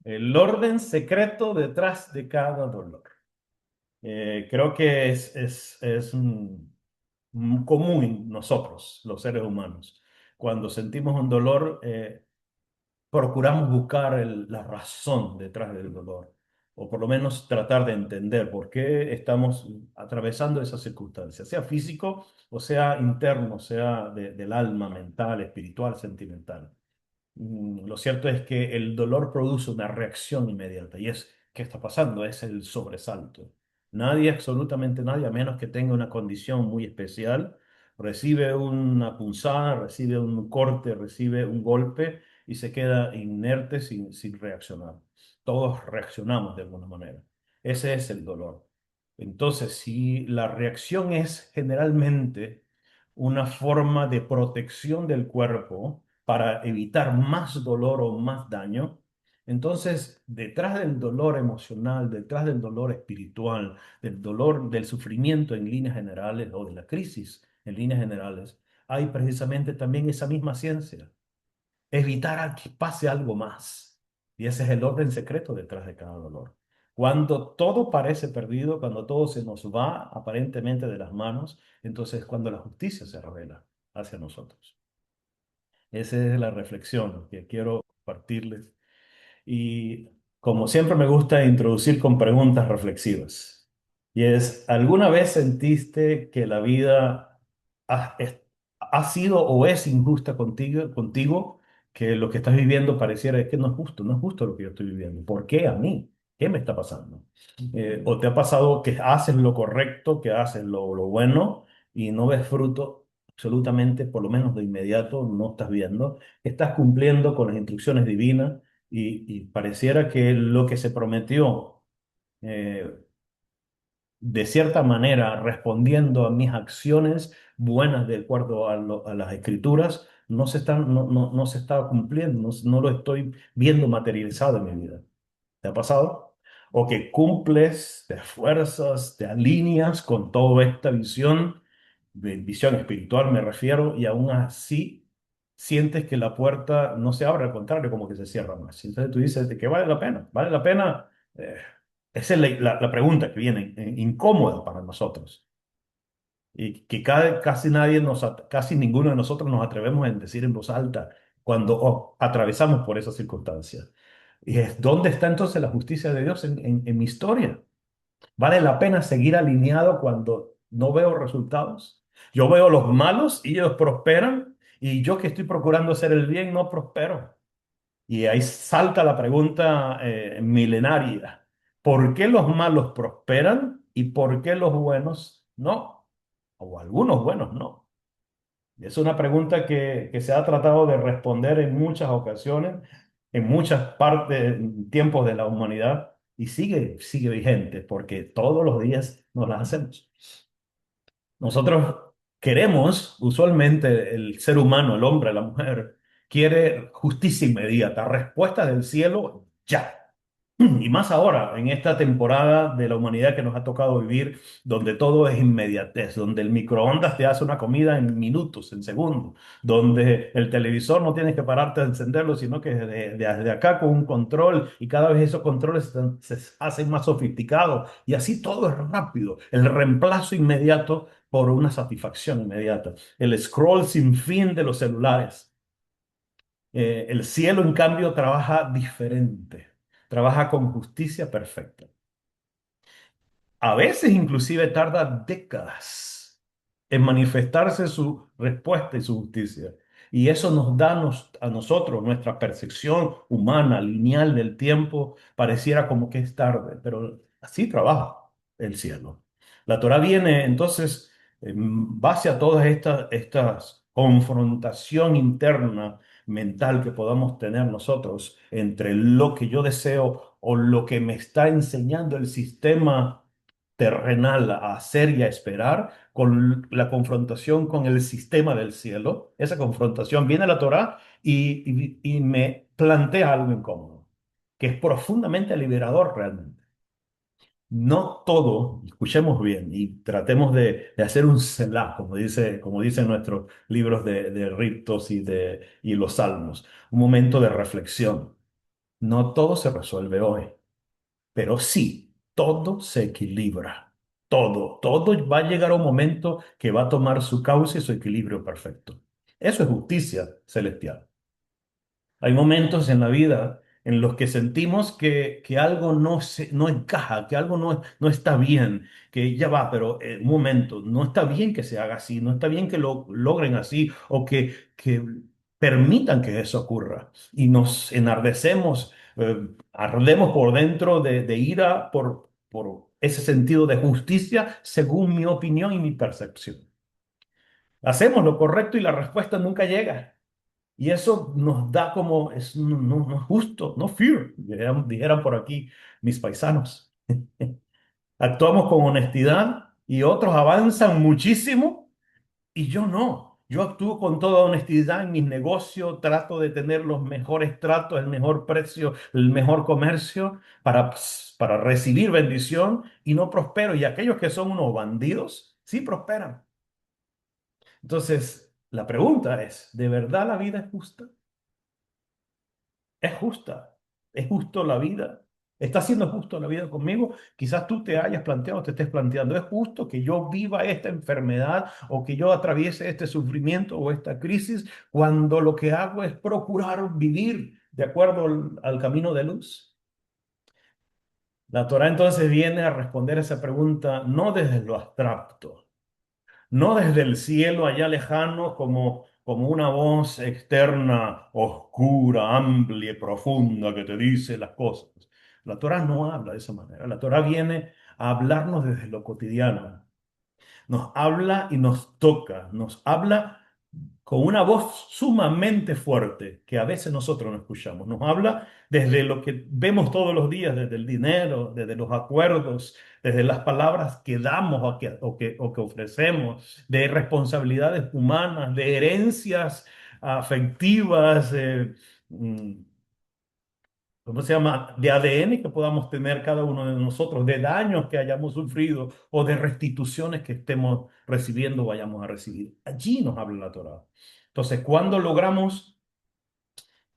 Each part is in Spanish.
El orden secreto detrás de cada dolor. Creo que es común en nosotros, los seres humanos. Cuando sentimos un dolor, procuramos buscar la razón detrás del dolor, o por lo menos tratar de entender por qué estamos atravesando esa circunstancia, sea físico o sea interno, sea del alma, mental, espiritual, sentimental. Lo cierto es que el dolor produce una reacción inmediata y es, ¿qué está pasando? Es el sobresalto. Nadie, absolutamente nadie, a menos que tenga una condición muy especial, recibe una punzada, recibe un corte, recibe un golpe y se queda inerte sin reaccionar. Todos reaccionamos de alguna manera. Ese es el dolor. Entonces, si la reacción es generalmente una forma de protección del cuerpo, para evitar más dolor o más daño. Entonces, detrás del dolor emocional, detrás del dolor espiritual, del dolor, del sufrimiento en líneas generales o de la crisis en líneas generales, hay precisamente también esa misma ciencia, evitar a que pase algo más. Y ese es el orden secreto detrás de cada dolor. Cuando todo parece perdido, cuando todo se nos va aparentemente de las manos, entonces es cuando la justicia se revela hacia nosotros. Esa es la reflexión que quiero compartirles. Y como siempre me gusta introducir con preguntas reflexivas. Y es, ¿alguna vez sentiste que la vida ha sido o es injusta contigo? Que lo que estás viviendo pareciera que no es justo lo que yo estoy viviendo. ¿Por qué a mí? ¿Qué me está pasando? ¿O te ha pasado que haces lo correcto, que haces lo bueno y no ves fruto absolutamente, por lo menos de inmediato, no estás viendo? Estás cumpliendo con las instrucciones divinas y pareciera que lo que se prometió, eh, de cierta manera, respondiendo a mis acciones buenas de acuerdo a las escrituras, no se está cumpliendo, no lo estoy viendo materializado en mi vida. ¿Te ha pasado? O que cumples, te esfuerzas, te alineas con toda esta visión, de visión espiritual me refiero, y aún así sientes que la puerta no se abre, al contrario, como que se cierra más. Entonces tú dices, ¿de qué vale la pena? ¿Vale la pena? Esa es la pregunta que viene, incómoda para nosotros. Y que casi ninguno de nosotros nos atrevemos a decir en voz alta cuando atravesamos por esas circunstancias. Y es, ¿dónde está entonces la justicia de Dios en mi historia? ¿Vale la pena seguir alineado cuando no veo resultados? Yo veo los malos y ellos prosperan y yo que estoy procurando hacer el bien no prospero. Y ahí salta la pregunta milenaria. ¿Por qué los malos prosperan y por qué los buenos no? O algunos buenos no. Es una pregunta que se ha tratado de responder en muchas ocasiones, en muchas partes, tiempos de la humanidad, y sigue vigente, porque todos los días nos la hacemos. Nosotros queremos, usualmente el ser humano, el hombre, la mujer, quiere justicia inmediata, respuesta del cielo ya. Y más ahora, en esta temporada de la humanidad que nos ha tocado vivir, donde todo es inmediatez, donde el microondas te hace una comida en minutos, en segundos, donde el televisor no tienes que pararte a encenderlo, sino que desde acá con un control y cada vez esos controles se hacen más sofisticados y así todo es rápido. El reemplazo inmediato por una satisfacción inmediata. El scroll sin fin de los celulares. El cielo, en cambio, trabaja diferente, trabaja con justicia perfecta. A veces inclusive tarda décadas en manifestarse su respuesta y su justicia. Y eso nos da a nosotros, nuestra percepción humana, lineal del tiempo, pareciera como que es tarde, pero así trabaja el cielo. La Torah viene entonces en base a todas estas confrontación interna mental que podamos tener nosotros entre lo que yo deseo o lo que me está enseñando el sistema terrenal a hacer y a esperar, con la confrontación con el sistema del cielo. Esa confrontación viene a la Torá y me plantea algo incómodo, que es profundamente liberador realmente. No todo, escuchemos bien y tratemos de hacer un selah, como dicen nuestros libros de ritos y los salmos, un momento de reflexión. No todo se resuelve hoy, pero sí, todo se equilibra. Todo va a llegar a un momento que va a tomar su cauce y su equilibrio perfecto. Eso es justicia celestial. Hay momentos en la vida en los que sentimos que algo no encaja, que algo no está bien, que ya va, pero un momento, no está bien que se haga así, no está bien que lo logren así o que permitan que eso ocurra. Y nos enardecemos, ardemos por dentro de ira por ese sentido de justicia según mi opinión y mi percepción. Hacemos lo correcto y la respuesta nunca llega. Y eso nos da como, no es justo, no fair, dijeran por aquí mis paisanos. Actuamos con honestidad y otros avanzan muchísimo y yo no. Yo actúo con toda honestidad en mis negocios, trato de tener los mejores tratos, el mejor precio, el mejor comercio para recibir bendición y no prospero. Y aquellos que son unos bandidos, sí prosperan. Entonces, la pregunta es, ¿de verdad la vida es justa? Es justa, es justo la vida. ¿Está siendo justo la vida conmigo? Quizás tú te hayas planteado, te estés planteando, ¿es justo que yo viva esta enfermedad o que yo atraviese este sufrimiento o esta crisis cuando lo que hago es procurar vivir de acuerdo al camino de luz? La Torah entonces viene a responder esa pregunta no desde lo abstracto, no desde el cielo allá lejano como una voz externa, oscura, amplia y profunda que te dice las cosas. La Torah no habla de esa manera. La Torah viene a hablarnos desde lo cotidiano. Nos habla y nos toca. Nos habla con una voz sumamente fuerte que a veces nosotros no escuchamos. Nos habla desde lo que vemos todos los días, desde el dinero, desde los acuerdos, desde las palabras que damos o que ofrecemos, de responsabilidades humanas, de herencias afectivas, ¿cómo se llama? De ADN que podamos tener cada uno de nosotros, de daños que hayamos sufrido o de restituciones que estemos recibiendo o vayamos a recibir. Allí nos habla la Torá. Entonces, cuando logramos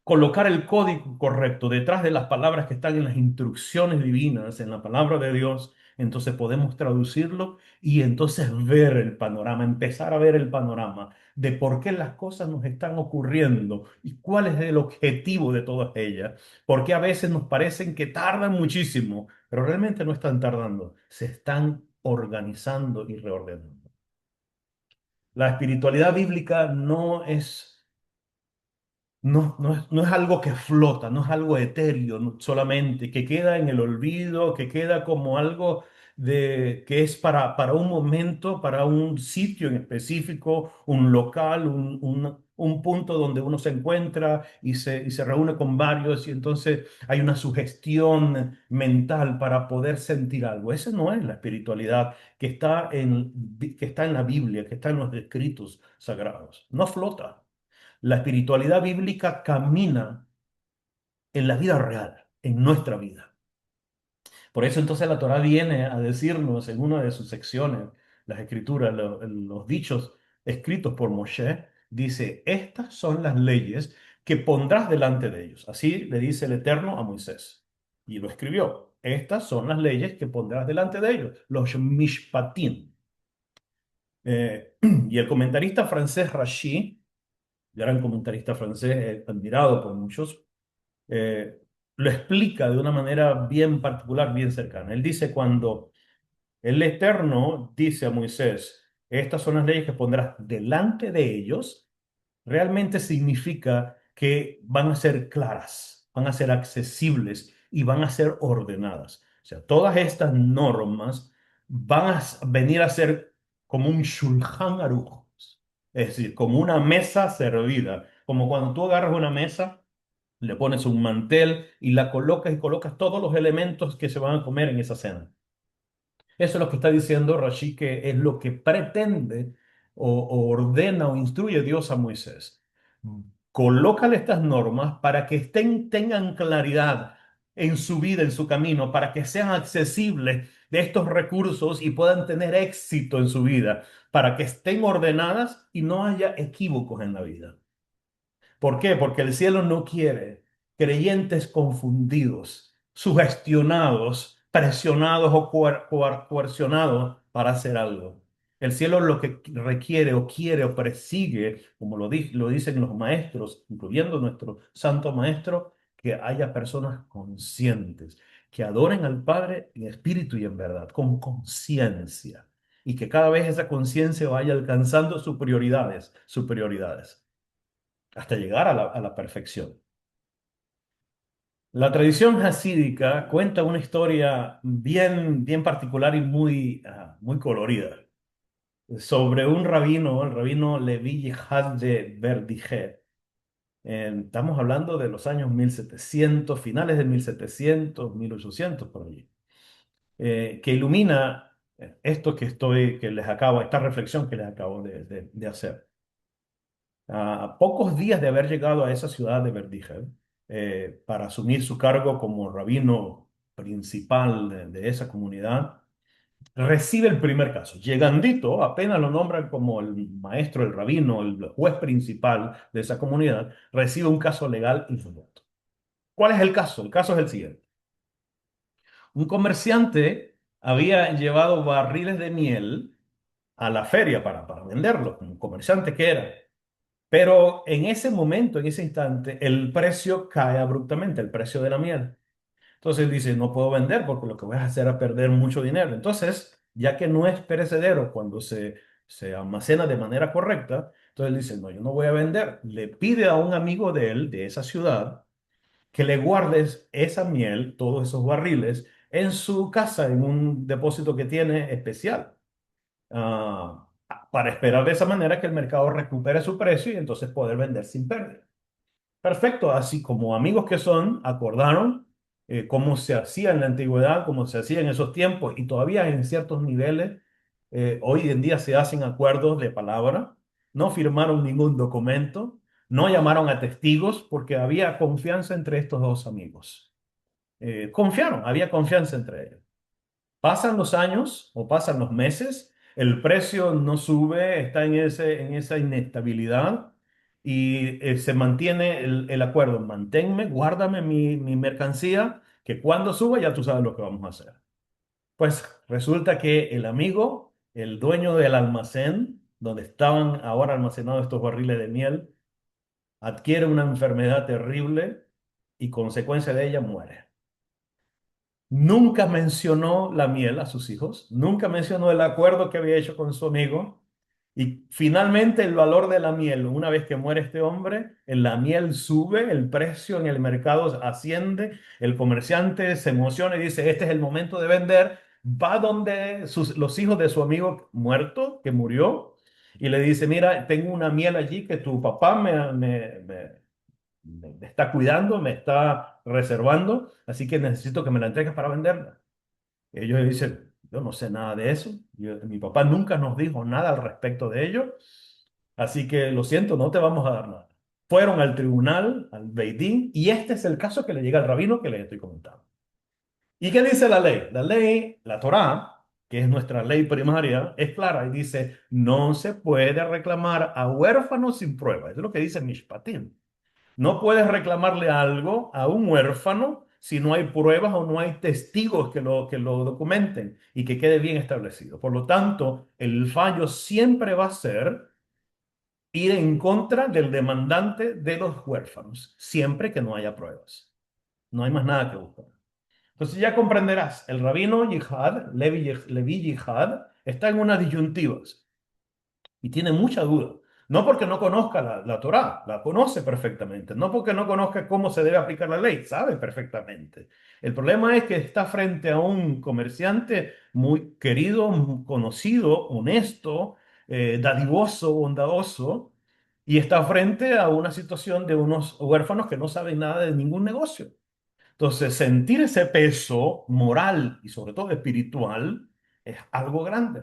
colocar el código correcto detrás de las palabras que están en las instrucciones divinas, en la palabra de Dios, entonces podemos traducirlo y entonces ver el panorama, empezar a ver el panorama de por qué las cosas nos están ocurriendo y cuál es el objetivo de todas ellas. Porque a veces nos parecen que tardan muchísimo, pero realmente no están tardando, se están organizando y reordenando. La espiritualidad bíblica no es algo que flota, no es algo etéreo solamente, que queda en el olvido, que queda como algo que es para un momento, para un sitio en específico, un local, un punto donde uno se encuentra y se reúne con varios y entonces hay una sugestión mental para poder sentir algo. Esa no es la espiritualidad que está en la Biblia, que está en los escritos sagrados. No flota. La espiritualidad bíblica camina en la vida real, en nuestra vida. Por eso entonces la Torá viene a decirnos en una de sus secciones, las escrituras, los dichos escritos por Moshe, dice, estas son las leyes que pondrás delante de ellos. Así le dice el Eterno a Moisés. Y lo escribió. Estas son las leyes que pondrás delante de ellos, los mishpatim. Y el comentarista francés Rashi, gran comentarista francés, admirado por muchos, eh, lo explica de una manera bien particular, bien cercana. Él dice, cuando el Eterno dice a Moisés, estas son las leyes que pondrás delante de ellos, realmente significa que van a ser claras, van a ser accesibles y van a ser ordenadas. O sea, todas estas normas van a venir a ser como un Shulchan Aruch, es decir, como una mesa servida, como cuando tú agarras una mesa, le pones un mantel y la colocas y colocas todos los elementos que se van a comer en esa cena. Eso es lo que está diciendo Rashi, que es lo que pretende o ordena o instruye Dios a Moisés. Colócale estas normas para que tengan claridad en su vida, en su camino, para que sean accesibles de estos recursos y puedan tener éxito en su vida, para que estén ordenadas y no haya equívocos en la vida. ¿Por qué? Porque el cielo no quiere. creyentes confundidos, sugestionados, presionados o coercionados para hacer algo. El cielo lo que requiere o quiere o persigue, como lo dicen los maestros, incluyendo nuestro santo maestro, que haya personas conscientes, que adoren al Padre en espíritu y en verdad, con conciencia, y que cada vez esa conciencia vaya alcanzando sus prioridades, hasta llegar a la perfección. La tradición hasídica cuenta una historia bien particular y muy colorida sobre un rabino, el rabino Levi Yehad de Verdigé. Estamos hablando de los años 1700, finales de 1700, 1800 por allí, que ilumina esta reflexión que les acabo de hacer. A pocos días de haber llegado a esa ciudad de Berdijem, para asumir su cargo como rabino principal de esa comunidad, recibe el primer caso. Llegandito, apenas lo nombran como el maestro, el rabino, el juez principal de esa comunidad, recibe un caso legal inmediato. ¿Cuál es el caso? El caso es el siguiente. Un comerciante había llevado barriles de miel a la feria para venderlo, como comerciante que era. Pero en ese momento, en ese instante, el precio cae abruptamente, el precio de la miel. Entonces él dice, no puedo vender porque lo que voy a hacer es perder mucho dinero. Entonces, ya que no es perecedero cuando se almacena de manera correcta, entonces él dice, no, yo no voy a vender. Le pide a un amigo de él, de esa ciudad, que le guardes esa miel, todos esos barriles, en su casa, en un depósito que tiene especial, ah, para esperar de esa manera que el mercado recupere su precio y entonces poder vender sin pérdida. Perfecto, así como amigos que son, acordaron cómo se hacía en la antigüedad, cómo se hacía en esos tiempos y todavía en ciertos niveles, hoy en día se hacen acuerdos de palabra, no firmaron ningún documento, no llamaron a testigos porque había confianza entre estos dos amigos. Confiaron, había confianza entre ellos. Pasan los años o pasan los meses, el precio no sube, está en esa inestabilidad y se mantiene el acuerdo. Manténme, guárdame mi mercancía, que cuando suba ya tú sabes lo que vamos a hacer. Pues resulta que el amigo, el dueño del almacén, donde estaban ahora almacenados estos barriles de miel, adquiere una enfermedad terrible y consecuencia de ella muere. Nunca mencionó la miel a sus hijos, nunca mencionó el acuerdo que había hecho con su amigo. Y finalmente el valor de la miel, una vez que muere este hombre, la miel sube, el precio en el mercado asciende, el comerciante se emociona y dice, este es el momento de vender, va donde los hijos de su amigo muerto, que murió, y le dice, mira, tengo una miel allí que tu papá me está cuidando, me está reservando, así que necesito que me la entregues para venderla. Ellos dicen, yo no sé nada de eso, mi papá nunca nos dijo nada al respecto de ello, así que lo siento, no te vamos a dar nada. Fueron al tribunal, al Beidín, y este es el caso que le llega al rabino que les estoy comentando. ¿Y qué dice la ley? La ley, la Torá, que es nuestra ley primaria, es clara y dice, no se puede reclamar a huérfanos sin prueba. Eso es lo que dice Mishpatim. No puedes reclamarle algo a un huérfano si no hay pruebas o no hay testigos que lo documenten y que quede bien establecido. Por lo tanto, el fallo siempre va a ser ir en contra del demandante de los huérfanos, siempre que no haya pruebas. No hay más nada que buscar. Entonces ya comprenderás, el rabino Yihad, Levi Yihad, está en unas disyuntivas y tiene mucha duda. No porque no conozca la Torá, la conoce perfectamente. No porque no conozca cómo se debe aplicar la ley, sabe perfectamente. El problema es que está frente a un comerciante muy querido, muy conocido, honesto, dadivoso, bondadoso, y está frente a una situación de unos huérfanos que no saben nada de ningún negocio. Entonces, sentir ese peso moral y sobre todo espiritual es algo grande.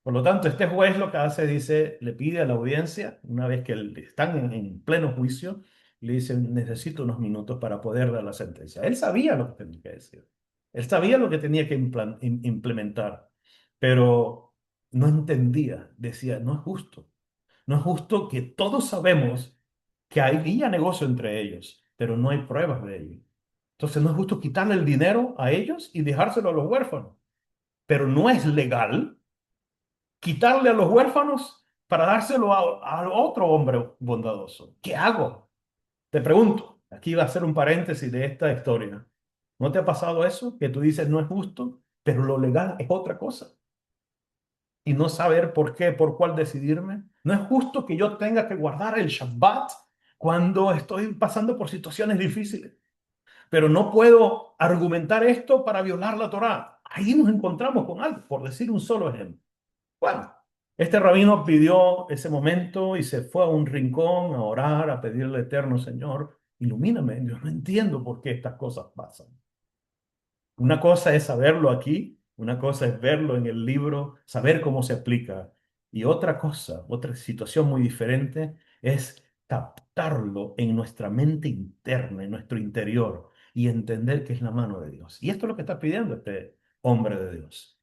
Por lo tanto, este juez lo que hace, dice, le pide a la audiencia, una vez que están en pleno juicio, le dice, necesito unos minutos para poder dar la sentencia. Él sabía lo que tenía que decir. Él sabía lo que tenía que implementar, pero no entendía. Decía, no es justo. No es justo que todos sabemos que había negocio entre ellos pero no hay pruebas de ello. Entonces no es justo quitarle el dinero a ellos y dejárselo a los huérfanos, pero no es legal quitarle a los huérfanos para dárselo a otro hombre bondadoso. ¿Qué hago? Te pregunto, aquí va a ser un paréntesis de esta historia. ¿No te ha pasado eso? Que tú dices no es justo, pero lo legal es otra cosa. Y no saber por qué, por cuál decidirme. No es justo que yo tenga que guardar el Shabbat cuando estoy pasando por situaciones difíciles. Pero no puedo argumentar esto para violar la Torá. Ahí nos encontramos con algo, por decir un solo ejemplo. Bueno, este rabino pidió ese momento y se fue a un rincón a orar, a pedirle al Eterno Señor, ilumíname, yo no entiendo por qué estas cosas pasan. Una cosa es saberlo aquí, una cosa es verlo en el libro, saber cómo se aplica. Y otra cosa, otra situación muy diferente es captarlo en nuestra mente interna, en nuestro interior, y entender que es la mano de Dios. Y esto es lo que está pidiendo este hombre de Dios.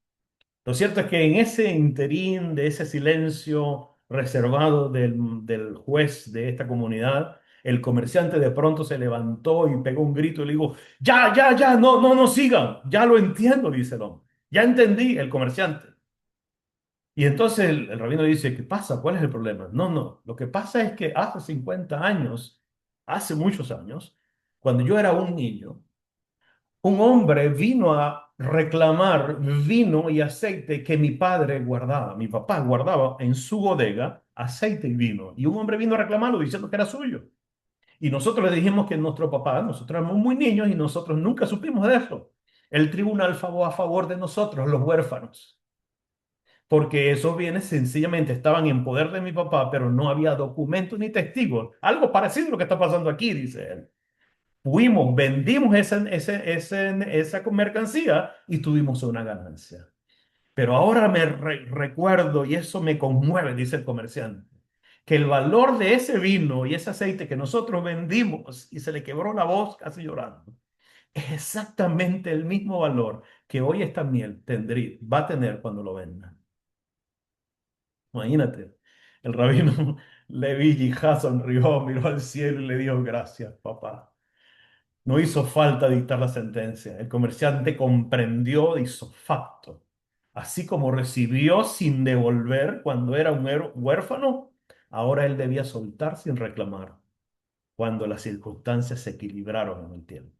Lo cierto es que en ese interín de ese silencio reservado del juez de esta comunidad, el comerciante de pronto se levantó y pegó un grito y le dijo, ya, ya, ya, no, no, no sigan, ya lo entiendo, dice el hombre, ya entendí el comerciante. Y entonces el rabino dice, ¿qué pasa? ¿Cuál es el problema? No, no, lo que pasa es que hace 50 años, hace muchos años, cuando yo era un niño, un hombre vino a reclamar vino y aceite que mi padre guardaba, mi papá guardaba en su bodega aceite y vino. Y un hombre vino a reclamarlo diciendo que era suyo. Y nosotros le dijimos que nuestro papá, nosotros éramos muy niños y nosotros nunca supimos de eso. El tribunal falló a favor de nosotros, los huérfanos, porque esos bienes sencillamente estaban en poder de mi papá, pero no había documentos ni testigos. Algo parecido a lo que está pasando aquí, dice él. Fuimos, vendimos esa mercancía y tuvimos una ganancia. Pero ahora me recuerdo, y eso me conmueve, dice el comerciante, que el valor de ese vino y ese aceite que nosotros vendimos y se le quebró la voz casi llorando, es exactamente el mismo valor que hoy esta miel va a tener cuando lo vendan. Imagínate, el rabino Levi Yijá sonrió, miró al cielo y le dijo gracias, papá. No hizo falta dictar la sentencia. El comerciante comprendió de facto. Así como recibió sin devolver cuando era un huérfano, ahora él debía soltar sin reclamar cuando las circunstancias se equilibraron en el tiempo.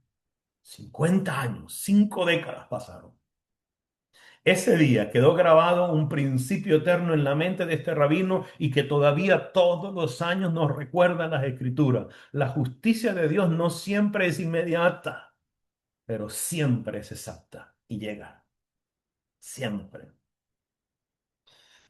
50 años, 5 décadas pasaron. Ese día quedó grabado un principio eterno en la mente de este rabino y que todavía todos los años nos recuerdan las escrituras. La justicia de Dios no siempre es inmediata, pero siempre es exacta y llega, siempre.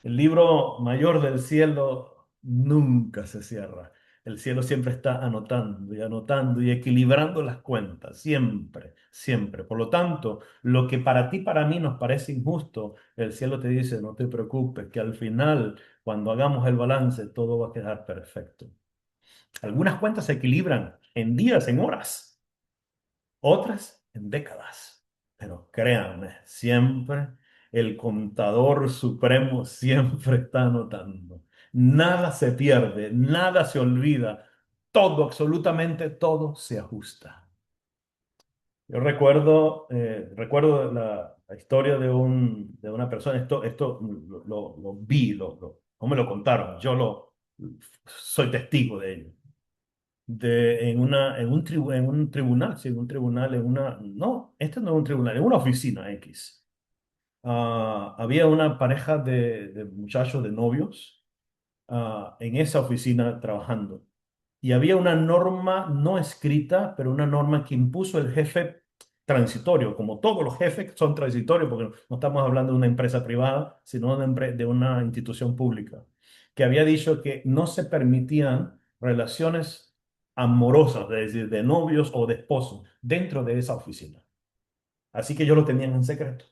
El libro mayor del cielo nunca se cierra. El cielo siempre está anotando y equilibrando las cuentas, siempre, siempre. Por lo tanto, lo que para ti, para mí nos parece injusto, el cielo te dice, no te preocupes, que al final, cuando hagamos el balance, todo va a quedar perfecto. Algunas cuentas se equilibran en días, en horas, otras en décadas. Pero créanme, siempre el contador supremo siempre está anotando. Nada se pierde, nada se olvida, todo, absolutamente todo se ajusta. Yo recuerdo la historia de una persona, esto lo vi, no me lo contaron, soy testigo de ello en un tribunal, sí, en un tribunal, no, este no es un tribunal, en una oficina X. Había una pareja de muchachos, de novios, en esa oficina trabajando. Y había una norma no escrita, pero una norma que impuso el jefe transitorio, como todos los jefes son transitorios, porque no estamos hablando de una empresa privada, sino de una institución pública, que había dicho que no se permitían relaciones amorosas, es decir, de novios o de esposos, dentro de esa oficina. Así que ellos lo tenían en secreto.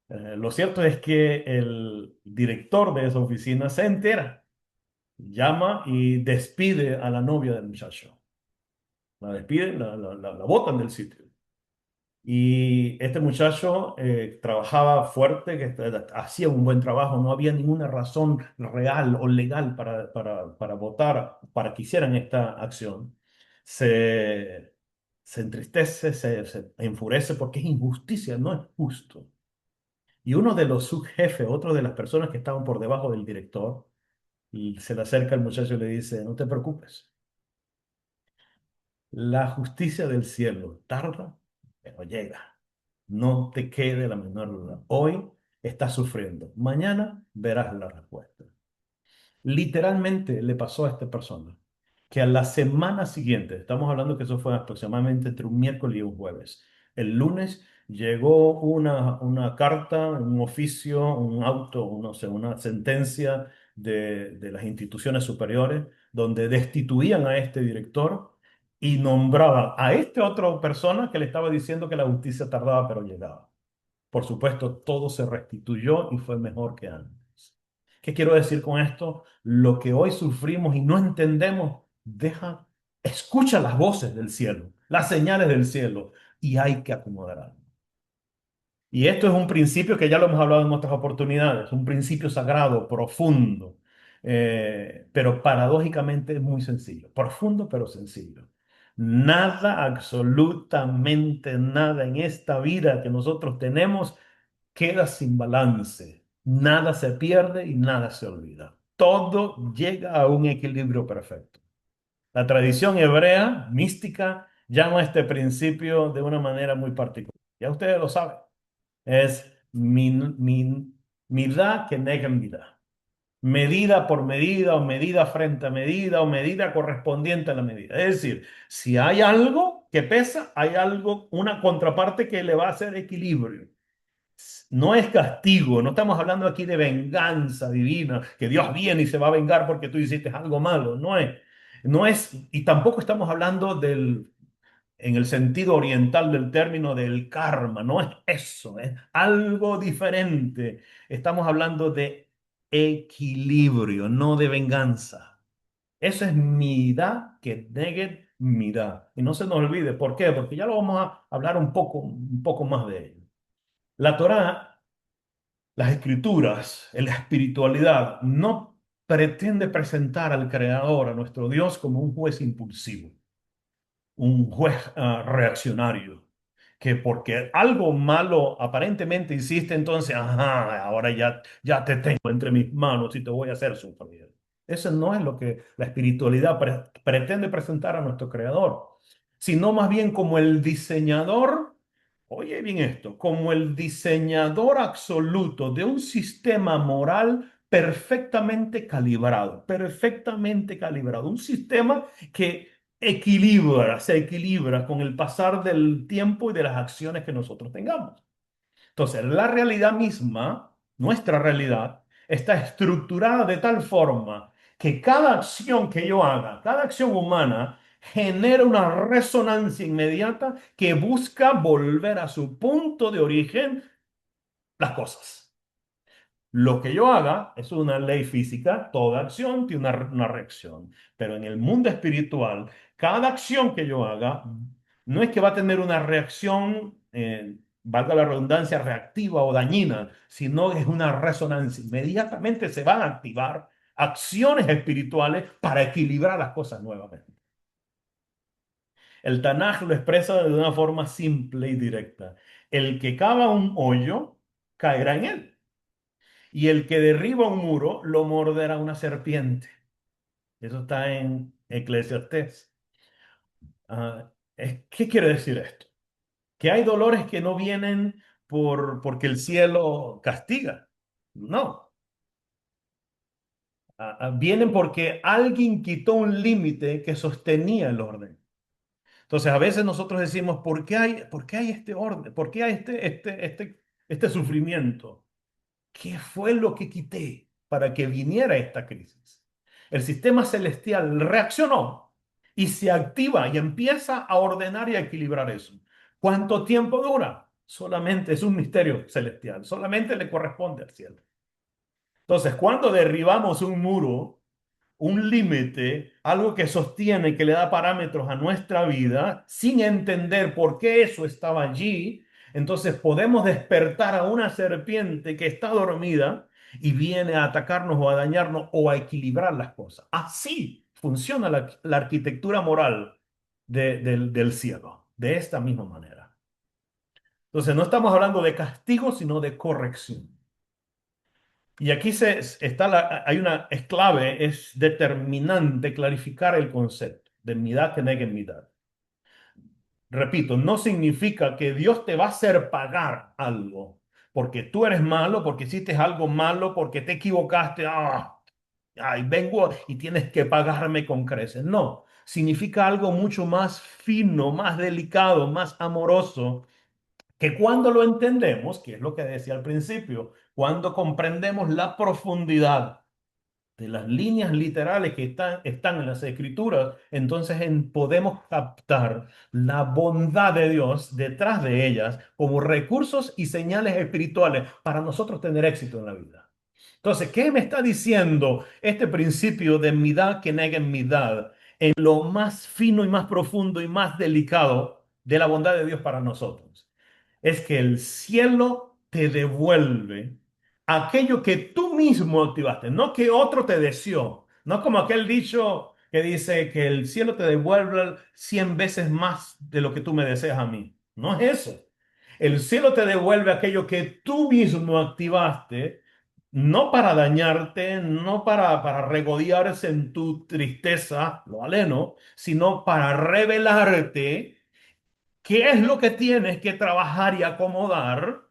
Lo cierto es que el director de esa oficina se entera, llama y despide a la novia del muchacho. La despiden, la botan del sitio. Y este muchacho trabajaba fuerte, hacía un buen trabajo, no había ninguna razón real o legal para votar, para que hicieran esta acción. se, se entristece, se enfurece porque es injusticia, no es justo. Y uno de los subjefes, otro de las personas que estaban por debajo del director, y se le acerca al muchacho y le dice, no te preocupes, la justicia del cielo tarda, pero llega. No te quede la menor duda. Hoy estás sufriendo, mañana verás la respuesta. Literalmente le pasó a esta persona que a la semana siguiente, estamos hablando que eso fue aproximadamente entre un miércoles y un jueves, el lunes llegó una carta, un oficio, un auto, no sé, una sentencia de las instituciones superiores donde destituían a este director y nombraban a esta otra persona que le estaba diciendo que la justicia tardaba pero llegaba. Por supuesto, todo se restituyó y fue mejor que antes. ¿Qué quiero decir con esto? Lo que hoy sufrimos y no entendemos, escucha las voces del cielo, las señales del cielo y hay que acomodar. Y esto es un principio que ya lo hemos hablado en otras oportunidades, un principio sagrado, profundo, pero paradójicamente es muy sencillo, profundo pero sencillo. Nada, absolutamente nada en esta vida que nosotros tenemos queda sin balance. Nada se pierde y nada se olvida. Todo llega a un equilibrio perfecto. La tradición hebrea, mística, llama a este principio de una manera muy particular. Ya ustedes lo saben. Es midá que nega midá. Medida por medida o medida frente a medida o medida correspondiente a la medida. Es decir, si hay algo que pesa, hay algo, una contraparte que le va a hacer equilibrio. No es castigo, no estamos hablando aquí de venganza divina, que Dios viene y se va a vengar porque tú hiciste algo malo, no es, y tampoco estamos hablando en el sentido oriental del término del karma, no es eso, es algo diferente. Estamos hablando de equilibrio, no de venganza. Eso es mirá que negue mirá. Y no se nos olvide, ¿por qué? Porque ya lo vamos a hablar un poco más de ello. La Torá, las escrituras, la espiritualidad, no pretende presentar al Creador, a nuestro Dios, como un juez impulsivo, un juez reaccionario, que porque algo malo aparentemente hiciste, entonces, ajá, ahora ya te tengo entre mis manos y te voy a hacer sufrir. Eso no es lo que la espiritualidad pretende presentar a nuestro Creador, sino más bien como el diseñador, oye bien esto, como el diseñador absoluto de un sistema moral perfectamente calibrado, un sistema que se equilibra con el pasar del tiempo y de las acciones que nosotros tengamos. Entonces, la realidad misma, nuestra realidad, está estructurada de tal forma que cada acción que yo haga, cada acción humana, genera una resonancia inmediata que busca volver a su punto de origen las cosas. Lo que yo haga es una ley física, toda acción tiene una reacción, pero en el mundo espiritual, cada acción que yo haga no es que va a tener una reacción, valga la redundancia, reactiva o dañina, sino que es una resonancia. Inmediatamente se van a activar acciones espirituales para equilibrar las cosas nuevamente. El Tanaj lo expresa de una forma simple y directa. El que cava un hoyo caerá en él. Y el que derriba un muro lo morderá una serpiente. Eso está en Eclesiastés. ¿Qué quiere decir esto? Que hay dolores que no vienen porque el cielo castiga. No. Vienen porque alguien quitó un límite que sostenía el orden. Entonces, a veces nosotros decimos, ¿por qué hay este orden? ¿Por qué hay este sufrimiento? ¿Qué fue lo que quité para que viniera esta crisis? El sistema celestial reaccionó y se activa y empieza a ordenar y a equilibrar eso. ¿Cuánto tiempo dura? Solamente es un misterio celestial, solamente le corresponde al cielo. Entonces, cuando derribamos un muro, un límite, algo que sostiene, que le da parámetros a nuestra vida, sin entender por qué eso estaba allí, entonces podemos despertar a una serpiente que está dormida y viene a atacarnos o a dañarnos o a equilibrar las cosas. Así funciona la arquitectura moral del cielo, de esta misma manera. Entonces, no estamos hablando de castigo, sino de corrección. Y aquí hay es clave, es determinante clarificar el concepto de midá que negue midá. Repito, no significa que Dios te va a hacer pagar algo porque tú eres malo, porque hiciste algo malo, porque te equivocaste. Ay, vengo y tienes que pagarme con creces. No, significa algo mucho más fino, más delicado, más amoroso, que cuando lo entendemos, que es lo que decía al principio, cuando comprendemos la profundidad de las líneas literales que están en las escrituras, entonces podemos captar la bondad de Dios detrás de ellas como recursos y señales espirituales para nosotros tener éxito en la vida. Entonces, ¿qué me está diciendo este principio de midad que nega midad en lo más fino y más profundo y más delicado de la bondad de Dios para nosotros? Es que el cielo te devuelve aquello que tú mismo activaste, no que otro te deseó, no como aquel dicho que dice que el cielo te devuelve 100 veces más de lo que tú me deseas a mí. No es eso. El cielo te devuelve aquello que tú mismo activaste, no para dañarte, no para regodearse en tu tristeza, lo aleno, sino para revelarte qué es lo que tienes que trabajar y acomodar,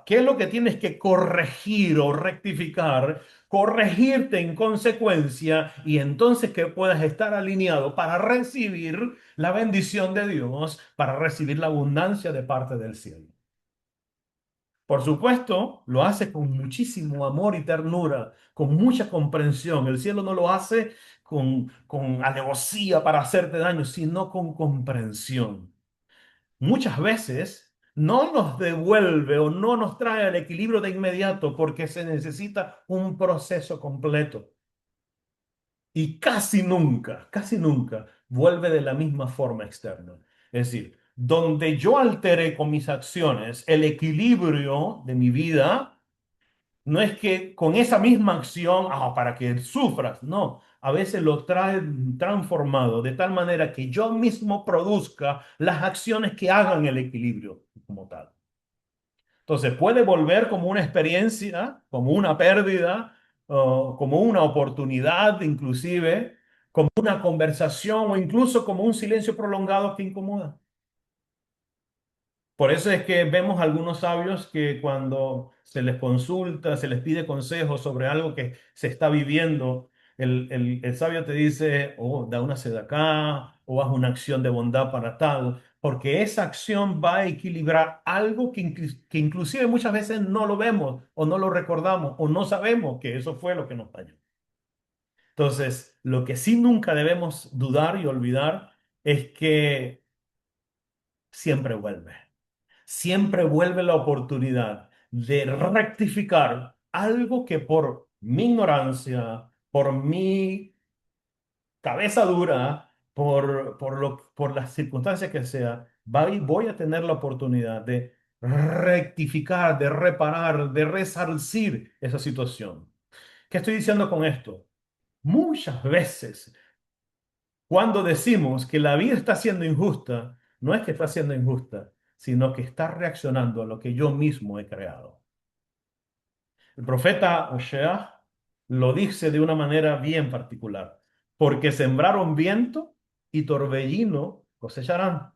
qué es lo que tienes que corregir o rectificar, corregirte en consecuencia y entonces que puedas estar alineado para recibir la bendición de Dios, para recibir la abundancia de parte del cielo. Por supuesto, lo hace con muchísimo amor y ternura, con mucha comprensión. El cielo no lo hace con alevosía para hacerte daño, sino con comprensión. Muchas veces no nos devuelve o no nos trae al equilibrio de inmediato porque se necesita un proceso completo. Y casi nunca vuelve de la misma forma externa. Es decir, donde yo alteré con mis acciones el equilibrio de mi vida, no es que con esa misma acción, para que sufras, no. A veces lo trae transformado de tal manera que yo mismo produzca las acciones que hagan el equilibrio como tal. Entonces puede volver como una experiencia, como una pérdida, o como una oportunidad, inclusive, como una conversación o incluso como un silencio prolongado que incomoda. Por eso es que vemos algunos sabios que cuando se les consulta, se les pide consejo sobre algo que se está viviendo, el sabio te dice, da una sedacá, o haz una acción de bondad para tal, porque esa acción va a equilibrar algo que inclusive muchas veces no lo vemos, o no lo recordamos, o no sabemos que eso fue lo que nos falló. Entonces, lo que sí nunca debemos dudar y olvidar es que siempre vuelve. Siempre vuelve la oportunidad de rectificar algo que por mi ignorancia, por mi cabeza dura, por las circunstancias que sea, voy a tener la oportunidad de rectificar, de reparar, de resarcir esa situación. ¿Qué estoy diciendo con esto? Muchas veces cuando decimos que la vida está siendo injusta, no es que está siendo injusta, sino que está reaccionando a lo que yo mismo he creado. El profeta Osea lo dice de una manera bien particular, porque sembraron viento y torbellino cosecharán.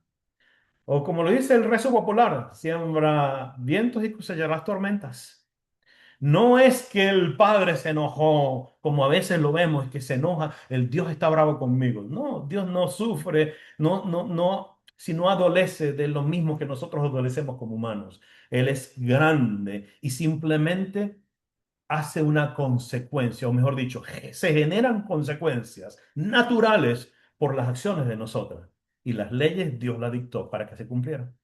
O como lo dice el rezo popular, siembra vientos y cosecharás tormentas. No es que el padre se enojó, como a veces lo vemos, que se enoja, el Dios está bravo conmigo. No, Dios no sufre, no, sino adolece de lo mismo que nosotros adolecemos como humanos. Él es grande y simplemente hace una consecuencia, o mejor dicho, se generan consecuencias naturales por las acciones de nosotras. Y las leyes Dios las dictó para que se cumplieran.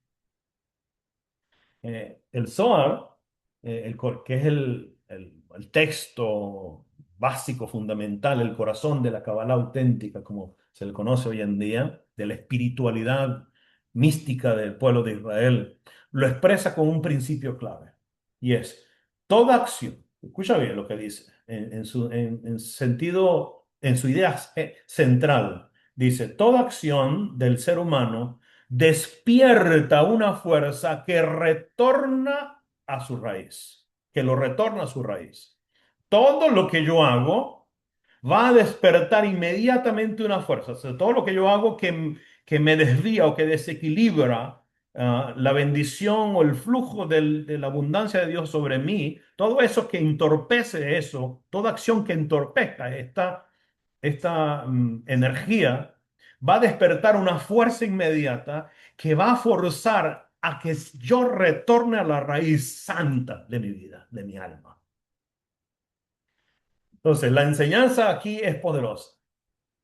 El Zohar, que es el texto básico, fundamental, el corazón de la Kabbalah auténtica, como se le conoce hoy en día, de la espiritualidad mística del pueblo de Israel, lo expresa con un principio clave, y es toda acción, escucha bien lo que dice, en sentido, en su idea central, Dice, toda acción del ser humano despierta una fuerza que retorna a su raíz, que lo retorna a su raíz. Todo lo que yo hago va a despertar inmediatamente una fuerza. O sea, todo lo que yo hago que me desvía o que desequilibra la bendición o el flujo de la abundancia de Dios sobre mí, todo eso que entorpece eso, toda acción que entorpezca esta energía, va a despertar una fuerza inmediata que va a forzar a que yo retorne a la raíz santa de mi vida, de mi alma. Entonces, la enseñanza aquí es poderosa.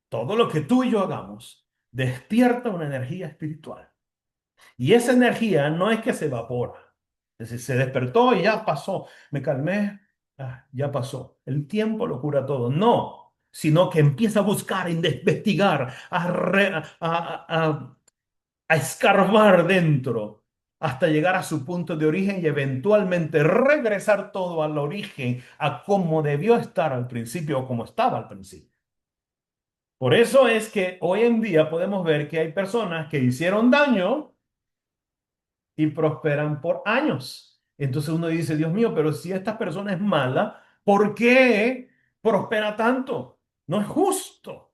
Todo lo que tú y yo hagamos despierta una energía espiritual. Y esa energía no es que se evapora. Es decir, se despertó y ya pasó. Me calmé, ya pasó. El tiempo lo cura todo. No, sino que empieza a buscar, a investigar, a escarbar dentro hasta llegar a su punto de origen y eventualmente regresar todo al origen, a cómo debió estar al principio o como estaba al principio. Por eso es que hoy en día podemos ver que hay personas que hicieron daño y prosperan por años. Entonces uno dice, Dios mío, pero si esta persona es mala, ¿por qué prospera tanto? No es justo.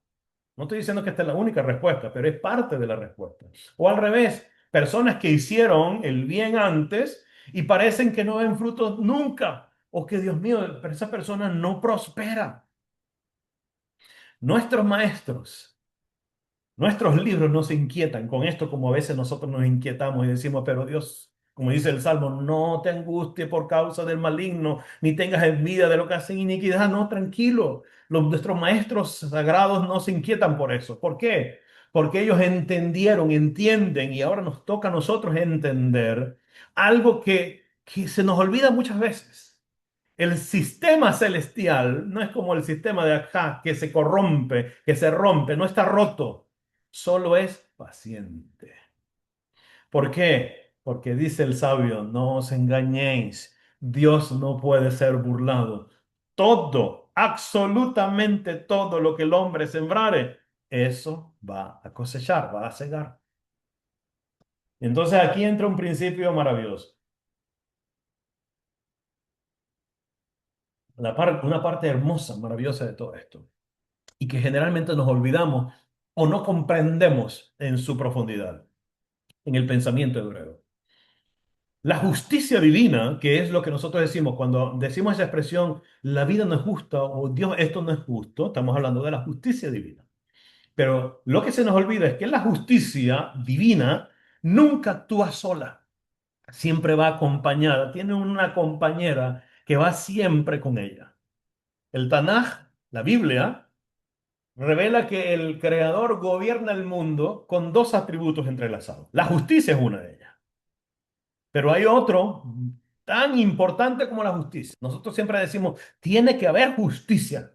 No estoy diciendo que esta es la única respuesta, pero es parte de la respuesta. O al revés, personas que hicieron el bien antes y parecen que no ven frutos nunca. O que, Dios mío, pero esa persona no prospera. Nuestros maestros. Nuestros libros nos inquietan con esto como a veces nosotros nos inquietamos y decimos, pero Dios, como dice el Salmo, no te angusties por causa del maligno, ni tengas envidia de lo que hacen iniquidad. No, tranquilo. Nuestros maestros sagrados no se inquietan por eso. ¿Por qué? Porque ellos entendieron, entienden y ahora nos toca a nosotros entender algo que se nos olvida muchas veces. El sistema celestial no es como el sistema de acá, que se corrompe, que se rompe, no está roto, solo es paciente. ¿Por qué? Porque dice el sabio, no os engañéis, Dios no puede ser burlado. Todo, absolutamente todo lo que el hombre sembrare, eso va a cosechar, va a cegar. Entonces aquí entra un principio maravilloso. Una parte hermosa, maravillosa de todo esto. Y que generalmente nos olvidamos o no comprendemos en su profundidad, en el pensamiento hebreo. La justicia divina, que es lo que nosotros decimos cuando decimos esa expresión, la vida no es justa o Dios, esto no es justo, estamos hablando de la justicia divina. Pero lo que se nos olvida es que la justicia divina nunca actúa sola, siempre va acompañada, tiene una compañera que va siempre con ella. El Tanaj, la Biblia, revela que el creador gobierna el mundo con dos atributos entrelazados. La justicia es una de ellas, pero hay otro tan importante como la justicia. Nosotros siempre decimos, tiene que haber justicia.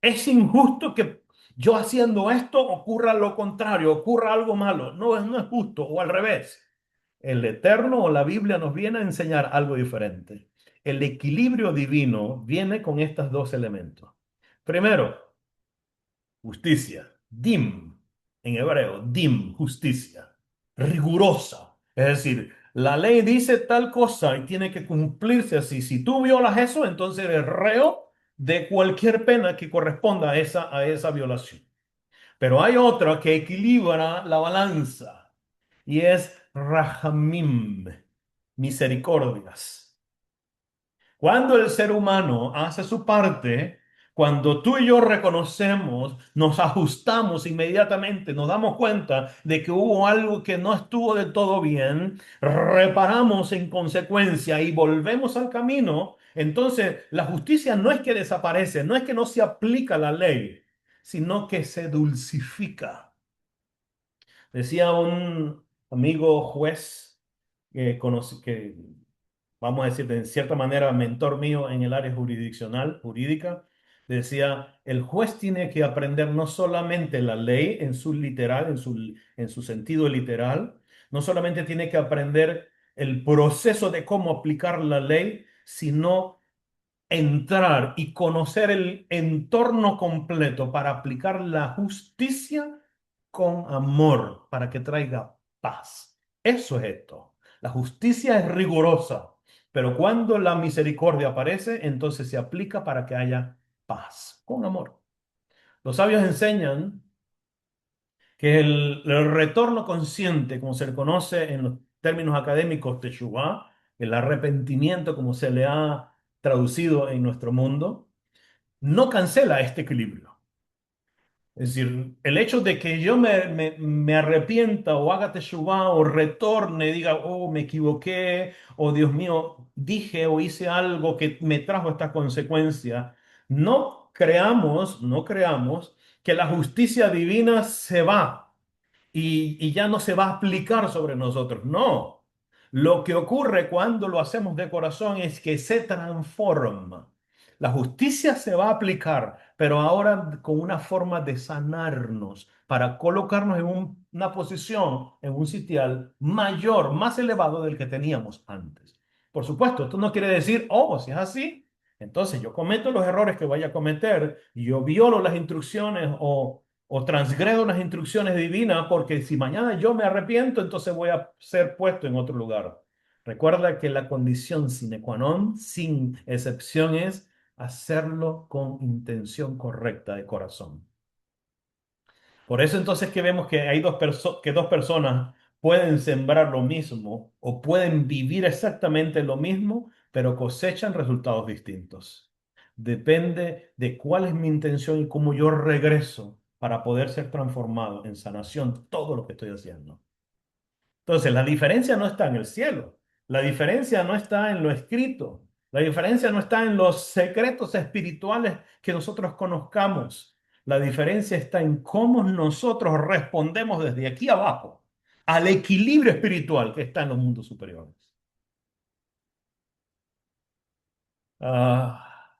Es injusto que yo haciendo esto ocurra lo contrario, ocurra algo malo. No, no es justo, o al revés. El Eterno o la Biblia nos viene a enseñar algo diferente. El equilibrio divino viene con estos dos elementos. Primero, justicia, dim, en hebreo, dim, justicia, rigurosa. Es decir, la ley dice tal cosa y tiene que cumplirse así. Si tú violas eso, entonces eres reo de cualquier pena que corresponda a esa violación. Pero hay otra que equilibra la balanza y es rahamim, misericordias. Cuando el ser humano hace su parte, cuando tú y yo reconocemos, nos ajustamos inmediatamente, nos damos cuenta de que hubo algo que no estuvo de todo bien, reparamos en consecuencia y volvemos al camino, entonces la justicia no es que desaparece, no es que no se aplica la ley, sino que se dulcifica. Decía un amigo juez que vamos a decir, de cierta manera, mentor mío en el área jurisdiccional, jurídica, decía, el juez tiene que aprender no solamente la ley en su literal, en su sentido literal, no solamente tiene que aprender el proceso de cómo aplicar la ley, sino entrar y conocer el entorno completo para aplicar la justicia con amor para que traiga paz. Eso es esto. La justicia es rigurosa, pero cuando la misericordia aparece, entonces se aplica para que haya paz, con amor. Los sabios enseñan que el retorno consciente, como se le conoce en los términos académicos, teshuvá, el arrepentimiento, como se le ha traducido en nuestro mundo, no cancela este equilibrio. Es decir, el hecho de que yo me arrepienta o haga teshuvá o retorne, diga, oh, me equivoqué, o Dios mío, dije o hice algo que me trajo esta consecuencia, no creamos que la justicia divina se va y ya no se va a aplicar sobre nosotros. No. Lo que ocurre cuando lo hacemos de corazón es que se transforma. La justicia se va a aplicar, pero ahora con una forma de sanarnos para colocarnos en una posición, en un sitial mayor, más elevado del que teníamos antes. Por supuesto, esto no quiere decir, oh, si es así, entonces yo cometo los errores que vaya a cometer, y yo violo las instrucciones o transgredo las instrucciones divinas, porque si mañana yo me arrepiento, entonces voy a ser puesto en otro lugar. Recuerda que la condición sine qua non, sin excepción, es hacerlo con intención correcta de corazón. Por eso entonces que vemos que hay que dos personas pueden sembrar lo mismo o pueden vivir exactamente lo mismo, pero cosechan resultados distintos. Depende de cuál es mi intención y cómo yo regreso para poder ser transformado en sanación todo lo que estoy haciendo. Entonces, la diferencia no está en el cielo, la diferencia no está en lo escrito, la diferencia no está en los secretos espirituales que nosotros conozcamos. La diferencia está en cómo nosotros respondemos desde aquí abajo al equilibrio espiritual que está en los mundos superiores. Ah,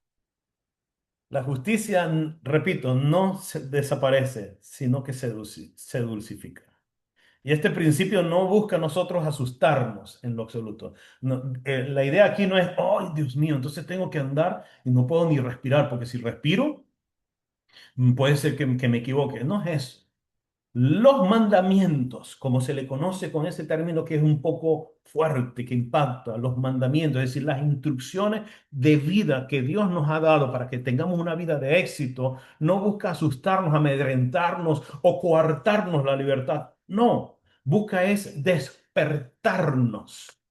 la justicia, repito, no desaparece, sino que se dulcifica. Y este principio no busca a nosotros asustarnos en lo absoluto. La idea aquí no es, ay, Dios mío, entonces tengo que andar y no puedo ni respirar, porque si respiro, puede ser que me equivoque. No es eso. Los mandamientos, como se le conoce con ese término que es un poco fuerte, que impacta, los mandamientos, es decir, las instrucciones de vida que Dios nos ha dado para que tengamos una vida de éxito, no busca asustarnos, amedrentarnos o coartarnos la libertad. No, busca es despertarnos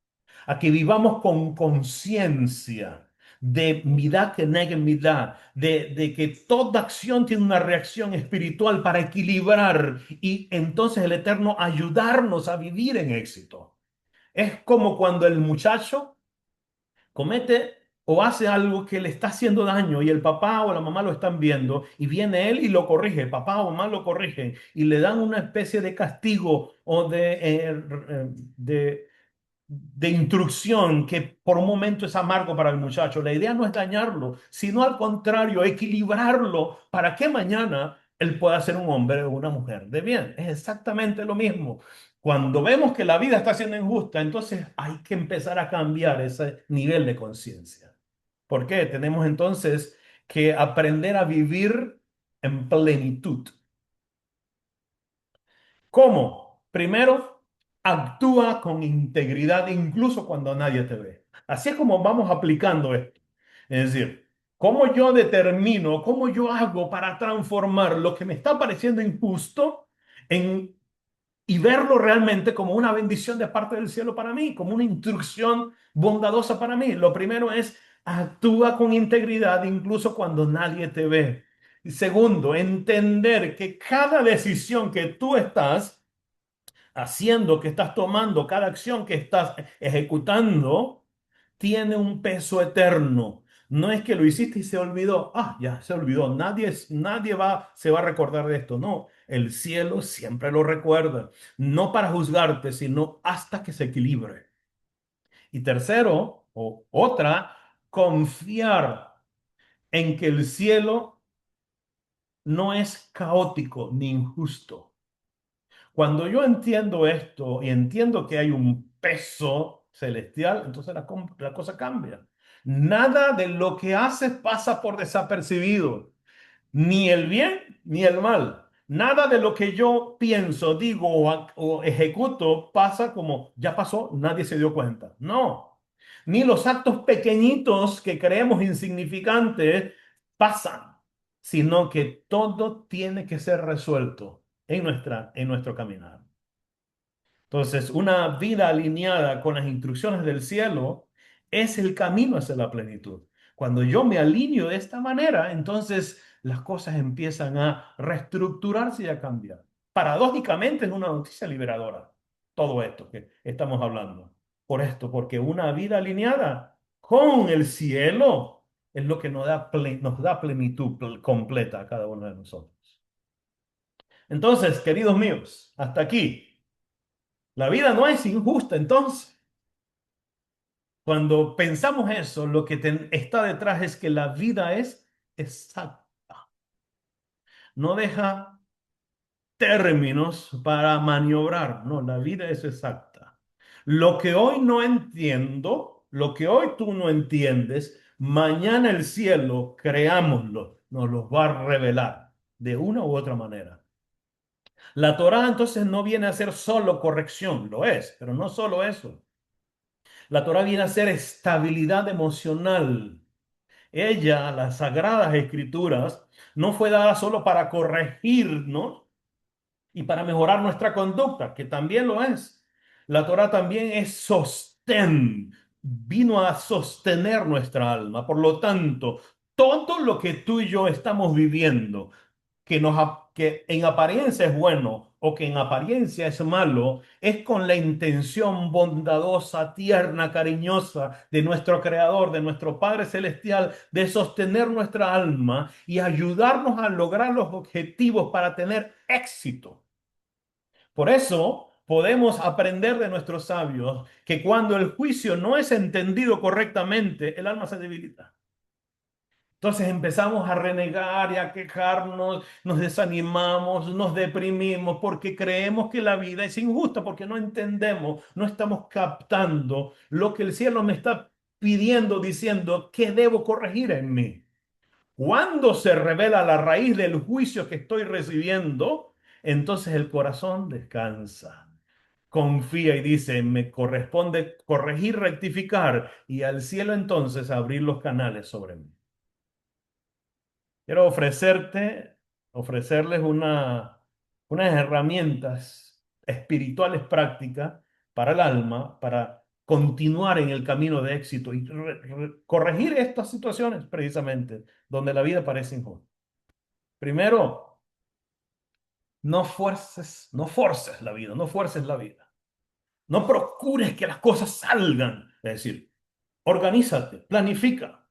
a que vivamos con conciencia de midá que negue midá, de que toda acción tiene una reacción espiritual para equilibrar y entonces el Eterno ayudarnos a vivir en éxito. Es como cuando el muchacho comete o hace algo que le está haciendo daño y el papá o la mamá lo están viendo y viene él y lo corrige, papá o mamá lo corrigen y le dan una especie de castigo o de instrucción que por un momento es amargo para el muchacho. La idea no es dañarlo, sino al contrario, equilibrarlo para que mañana él pueda ser un hombre o una mujer de bien. Es exactamente lo mismo. Cuando vemos que la vida está siendo injusta, entonces hay que empezar a cambiar ese nivel de conciencia. ¿Por qué? Tenemos entonces que aprender a vivir en plenitud. ¿Cómo? Primero, actúa con integridad incluso cuando nadie te ve. Así es como vamos aplicando esto. Es decir, ¿cómo yo determino, cómo yo hago para transformar lo que me está pareciendo injusto en, y verlo realmente como una bendición de parte del cielo para mí, como una instrucción bondadosa para mí? Lo primero es, actúa con integridad incluso cuando nadie te ve. Y segundo, entender que cada decisión que tú estás haciendo, que estás tomando, cada acción que estás ejecutando, tiene un peso eterno. No es que lo hiciste y se olvidó. Ah, ya se olvidó. Se va a recordar de esto. No, el cielo siempre lo recuerda. No para juzgarte, sino hasta que se equilibre. Y tercero, o otra, confiar en que el cielo no es caótico ni injusto. Cuando yo entiendo esto y entiendo que hay un peso celestial, entonces la cosa cambia. Nada de lo que haces pasa por desapercibido, ni el bien ni el mal. Nada de lo que yo pienso, digo o ejecuto pasa como ya pasó, nadie se dio cuenta. No, ni los actos pequeñitos que creemos insignificantes pasan, sino que todo tiene que ser resuelto en nuestro caminar. Entonces, una vida alineada con las instrucciones del cielo es el camino hacia la plenitud. Cuando yo me alineo de esta manera, entonces las cosas empiezan a reestructurarse y a cambiar. Paradójicamente es una noticia liberadora todo esto que estamos hablando. Por esto, porque una vida alineada con el cielo es lo que nos da plenitud completa a cada uno de nosotros. Entonces, queridos míos, hasta aquí. La vida no es injusta, entonces. Cuando pensamos eso, lo que está detrás es que la vida es exacta. No deja términos para maniobrar. No, la vida es exacta. Lo que hoy no entiendo, lo que hoy tú no entiendes, mañana el cielo, creámoslo, nos lo va a revelar de una u otra manera. La Torá entonces no viene a ser solo corrección, lo es, pero no solo eso. La Torá viene a ser estabilidad emocional. Ella, las sagradas escrituras, no fue dada solo para corregirnos y para mejorar nuestra conducta, que también lo es. La Torá también es sostén, vino a sostener nuestra alma. Por lo tanto, todo lo que tú y yo estamos viviendo, que en apariencia es bueno o que en apariencia es malo, es con la intención bondadosa, tierna, cariñosa de nuestro Creador, de nuestro Padre Celestial, de sostener nuestra alma y ayudarnos a lograr los objetivos para tener éxito. Por eso podemos aprender de nuestros sabios que cuando el juicio no es entendido correctamente, el alma se debilita. Entonces empezamos a renegar y a quejarnos, nos desanimamos, nos deprimimos porque creemos que la vida es injusta, porque no entendemos, no estamos captando lo que el cielo me está pidiendo, diciendo, ¿qué debo corregir en mí? Cuando se revela la raíz del juicio que estoy recibiendo, entonces el corazón descansa, confía y dice, me corresponde corregir, rectificar y al cielo entonces abrir los canales sobre mí. Quiero ofrecerles unas herramientas espirituales prácticas para el alma, para continuar en el camino de éxito y corregir estas situaciones precisamente donde la vida parece injusta. Primero, no forces la vida, no fuerces la vida. No procures que las cosas salgan. Es decir, organízate, planifica,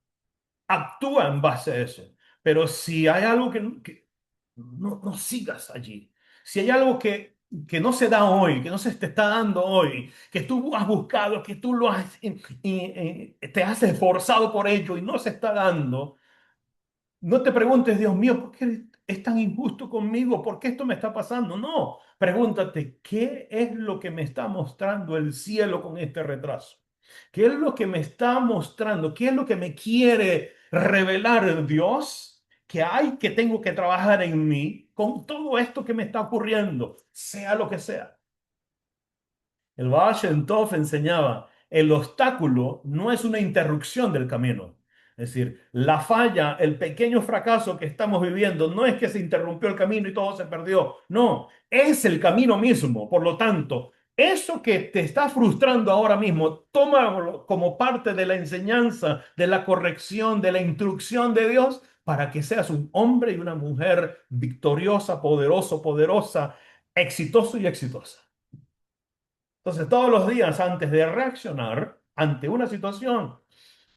actúa en base a eso. Pero si hay algo que no sigas allí. Si hay algo que no se da hoy, que no se te está dando hoy, que tú has buscado, que tú lo has, te has esforzado por ello y no se está dando, no te preguntes, Dios mío, ¿por qué es tan injusto conmigo? ¿Por qué esto me está pasando? No, pregúntate, ¿qué es lo que me está mostrando el cielo con este retraso? ¿Qué es lo que me está mostrando? ¿Qué es lo que me quiere revelar Dios? Que hay que tengo que trabajar en mí con todo esto que me está ocurriendo, sea lo que sea. El Baal Shem Tov enseñaba, el obstáculo no es una interrupción del camino. Es decir, la falla, el pequeño fracaso que estamos viviendo, no es que se interrumpió el camino y todo se perdió. No, es el camino mismo. Por lo tanto, eso que te está frustrando ahora mismo, tómalo como parte de la enseñanza, de la corrección, de la instrucción de Dios, para que seas un hombre y una mujer victoriosa, poderoso, poderosa, exitoso y exitosa. Entonces, todos los días antes de reaccionar ante una situación,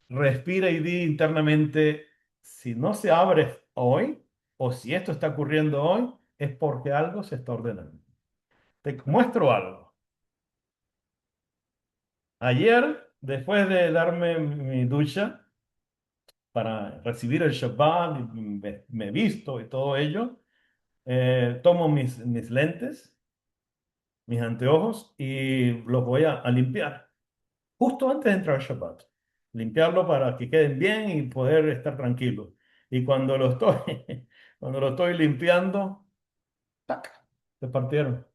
respira y di internamente, si no se abre hoy o si esto está ocurriendo hoy, es porque algo se está ordenando. Te muestro algo. Ayer, después de darme mi ducha para recibir el Shabbat, y me visto y todo ello, tomo mis lentes, mis anteojos y los voy a limpiar. Justo antes de entrar al Shabbat. Limpiarlo para que queden bien y poder estar tranquilo. Y cuando lo estoy, cuando lo estoy limpiando, tac, se partieron.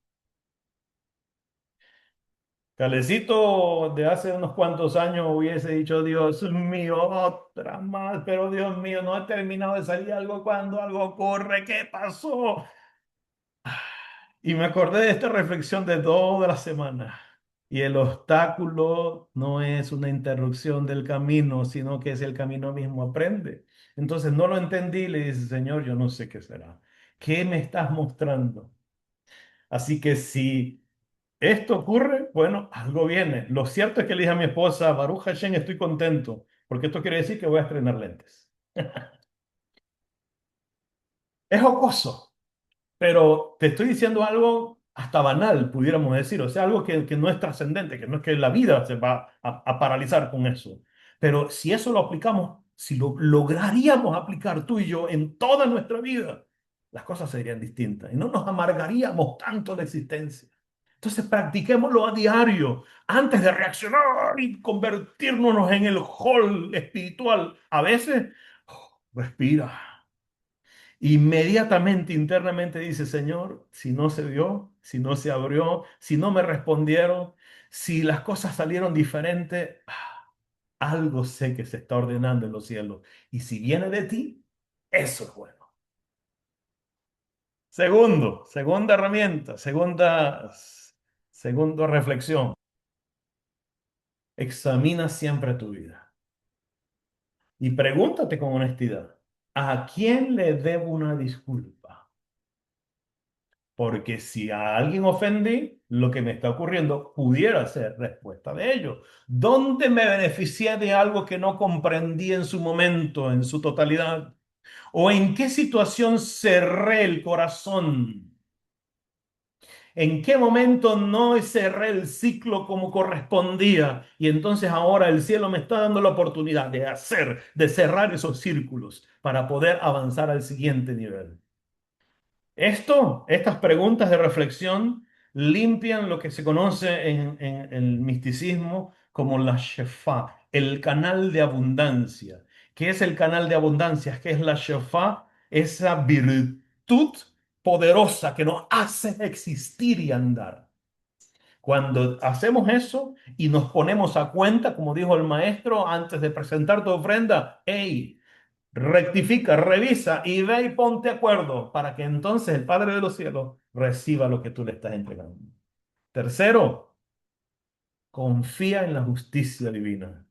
Calecito de hace unos cuantos años hubiese dicho, Dios mío, otra más, pero Dios mío, no he terminado de salir algo cuando algo ocurre, ¿qué pasó? Y me acordé de esta reflexión de toda la semana. Y el obstáculo no es una interrupción del camino, sino que es el camino mismo, aprende. Entonces no lo entendí y le dije, Señor, yo no sé qué será. ¿Qué me estás mostrando? Así que si esto ocurre, bueno, algo viene. Lo cierto es que le dije a mi esposa, Baruch Hashem, estoy contento, porque esto quiere decir que voy a estrenar lentes. Es jocoso, pero te estoy diciendo algo hasta banal, pudiéramos decir, o sea, algo que no es trascendente, que no es que la vida se va a paralizar con eso. Pero si eso lo aplicamos, si lo lograríamos aplicar tú y yo en toda nuestra vida, las cosas serían distintas y no nos amargaríamos tanto la existencia. Entonces practiquémoslo a diario antes de reaccionar y convertirnos en el hall espiritual. A veces, respira. Inmediatamente internamente dice, Señor, si no se dio, si no se abrió, si no me respondieron, si las cosas salieron diferentes, algo sé que se está ordenando en los cielos. Y si viene de ti, eso es bueno. Segunda herramienta, segunda reflexión. Examina siempre tu vida y pregúntate con honestidad, ¿a quién le debo una disculpa? Porque si a alguien ofendí, lo que me está ocurriendo pudiera ser respuesta de ello. ¿Dónde me beneficié de algo que no comprendí en su momento, en su totalidad? ¿O en qué situación cerré el corazón? ¿En qué momento no cerré el ciclo como correspondía? Y entonces ahora el cielo me está dando la oportunidad de cerrar esos círculos para poder avanzar al siguiente nivel. Estas preguntas de reflexión limpian lo que se conoce en el misticismo como la Shefá, el canal de abundancia. ¿Qué es el canal de abundancia? ¿Qué es la Shefá? Esa virtud poderosa que nos hace existir y andar. Cuando hacemos eso y nos ponemos a cuenta, como dijo el maestro, antes de presentar tu ofrenda, hey, rectifica, revisa y ve y ponte de acuerdo para que entonces el Padre de los cielos reciba lo que tú le estás entregando. Tercero, confía en la justicia divina,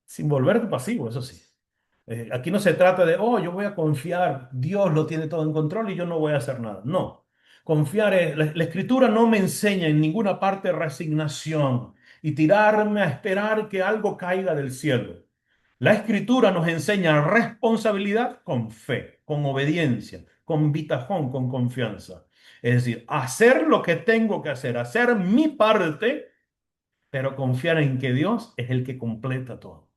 sin volverte pasivo, eso sí. Aquí no se trata de, oh, yo voy a confiar, Dios lo tiene todo en control y yo no voy a hacer nada. No, confiar es, la Escritura no me enseña en ninguna parte resignación y tirarme a esperar que algo caiga del cielo. La Escritura nos enseña responsabilidad con fe, con obediencia, con bitajón, con confianza. Es decir, hacer lo que tengo que hacer mi parte, pero confiar en que Dios es el que completa todo.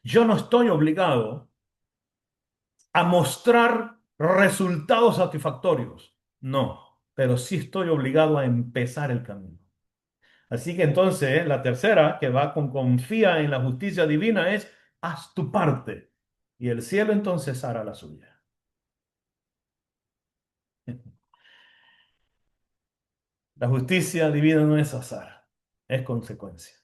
Yo no estoy obligado a mostrar resultados satisfactorios, no, pero sí estoy obligado a empezar el camino. Así que entonces la tercera, que va con confía en la justicia divina, es haz tu parte y el cielo entonces hará la suya. La justicia divina no es azar, es consecuencia.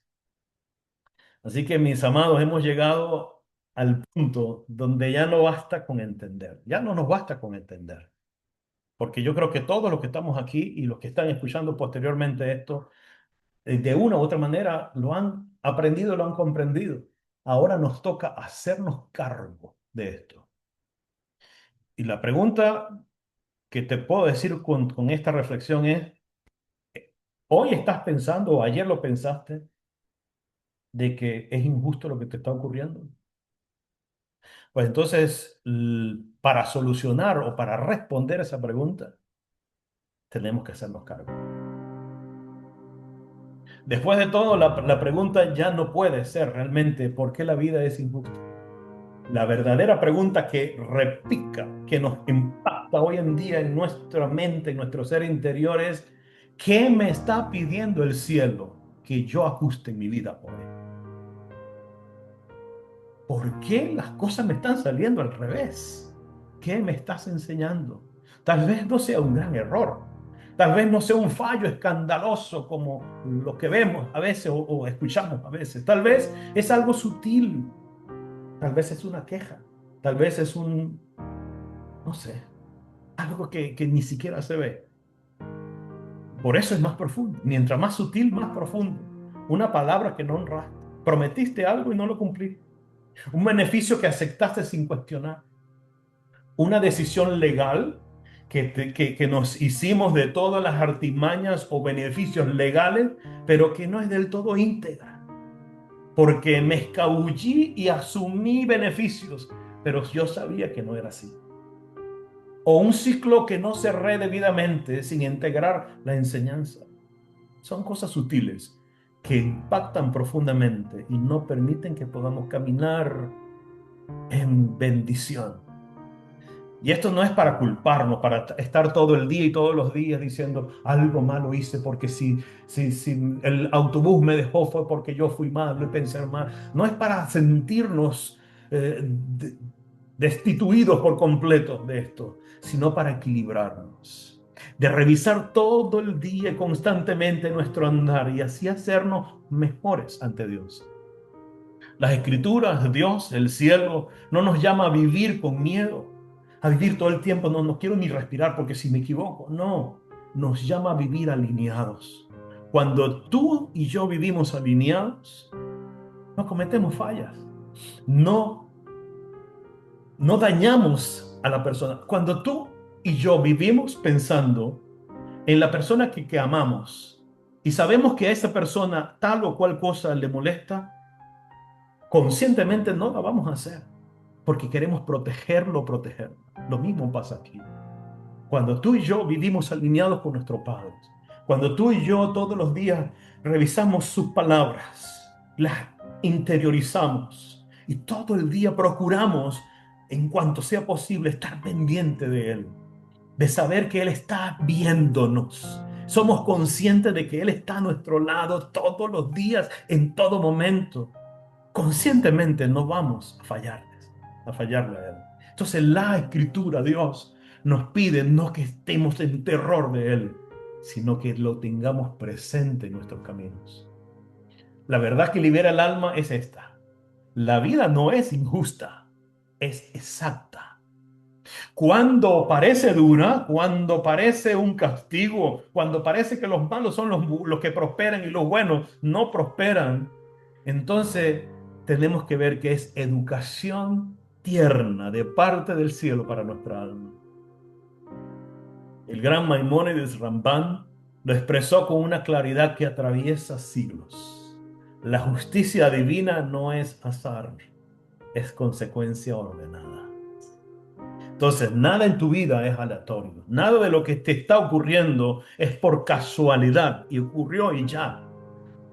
Así que mis amados, hemos llegado al punto donde ya no basta con entender, ya no nos basta con entender. Porque yo creo que todos los que estamos aquí y los que están escuchando posteriormente esto, de una u otra manera lo han aprendido, lo han comprendido. Ahora nos toca hacernos cargo de esto. Y la pregunta que te puedo decir con esta reflexión es, ¿hoy estás pensando o ayer lo pensaste de que es injusto lo que te está ocurriendo? Pues entonces, para solucionar o para responder esa pregunta, tenemos que hacernos cargo. Después de todo, la pregunta ya no puede ser realmente ¿por qué la vida es injusta? La verdadera pregunta que repica, que nos impacta hoy en día en nuestra mente, en nuestro ser interior es ¿qué me está pidiendo el cielo que yo ajuste en mi vida hoy? ¿Por qué las cosas me están saliendo al revés? ¿Qué me estás enseñando? Tal vez no sea un gran error. Tal vez no sea un fallo escandaloso como lo que vemos a veces o escuchamos a veces. Tal vez es algo sutil. Tal vez es una queja. Tal vez es no sé, algo que ni siquiera se ve. Por eso es más profundo. Mientras más sutil, más profundo. Una palabra que no honraste. Prometiste algo y no lo cumpliste. Un beneficio que aceptaste sin cuestionar. Una decisión legal que nos hicimos de todas las artimañas o beneficios legales, pero que no es del todo íntegra. Porque me escabullí y asumí beneficios, pero yo sabía que no era así. O un ciclo que no cerré debidamente sin integrar la enseñanza. Son cosas sutiles que impactan profundamente y no permiten que podamos caminar en bendición. Y esto no es para culparnos, para estar todo el día y todos los días diciendo algo malo hice porque si el autobús me dejó fue porque yo fui malo y pensé mal. No es para sentirnos destituidos por completo de esto, sino para equilibrarnos, de revisar todo el día y constantemente nuestro andar y así hacernos mejores ante Dios. Las escrituras, Dios, el cielo, no nos llama a vivir con miedo, a vivir todo el tiempo, no quiero ni respirar porque si me equivoco, no, nos llama a vivir alineados. Cuando tú y yo vivimos alineados, no cometemos fallas, no, no dañamos a la persona. Cuando tú y yo vivimos pensando en la persona que amamos y sabemos que a esa persona tal o cual cosa le molesta, conscientemente no la vamos a hacer porque queremos protegerlo. Lo mismo pasa aquí. Cuando tú y yo vivimos alineados con nuestro Padre, cuando tú y yo todos los días revisamos sus palabras, las interiorizamos y todo el día procuramos, en cuanto sea posible, estar pendiente de Él, de saber que Él está viéndonos. Somos conscientes de que Él está a nuestro lado todos los días, en todo momento. Conscientemente no vamos a fallarle a Él. Entonces la Escritura, Dios, nos pide no que estemos en terror de Él, sino que lo tengamos presente en nuestros caminos. La verdad que libera el alma es esta. La vida no es injusta, es exacta. Cuando parece dura, cuando parece un castigo, cuando parece que los malos son los que prosperan y los buenos no prosperan, entonces tenemos que ver que es educación tierna de parte del cielo para nuestra alma. El gran Maimónides Ramban lo expresó con una claridad que atraviesa siglos. La justicia divina no es azar, es consecuencia ordenada. Entonces, nada en tu vida es aleatorio. Nada de lo que te está ocurriendo es por casualidad y ocurrió y ya.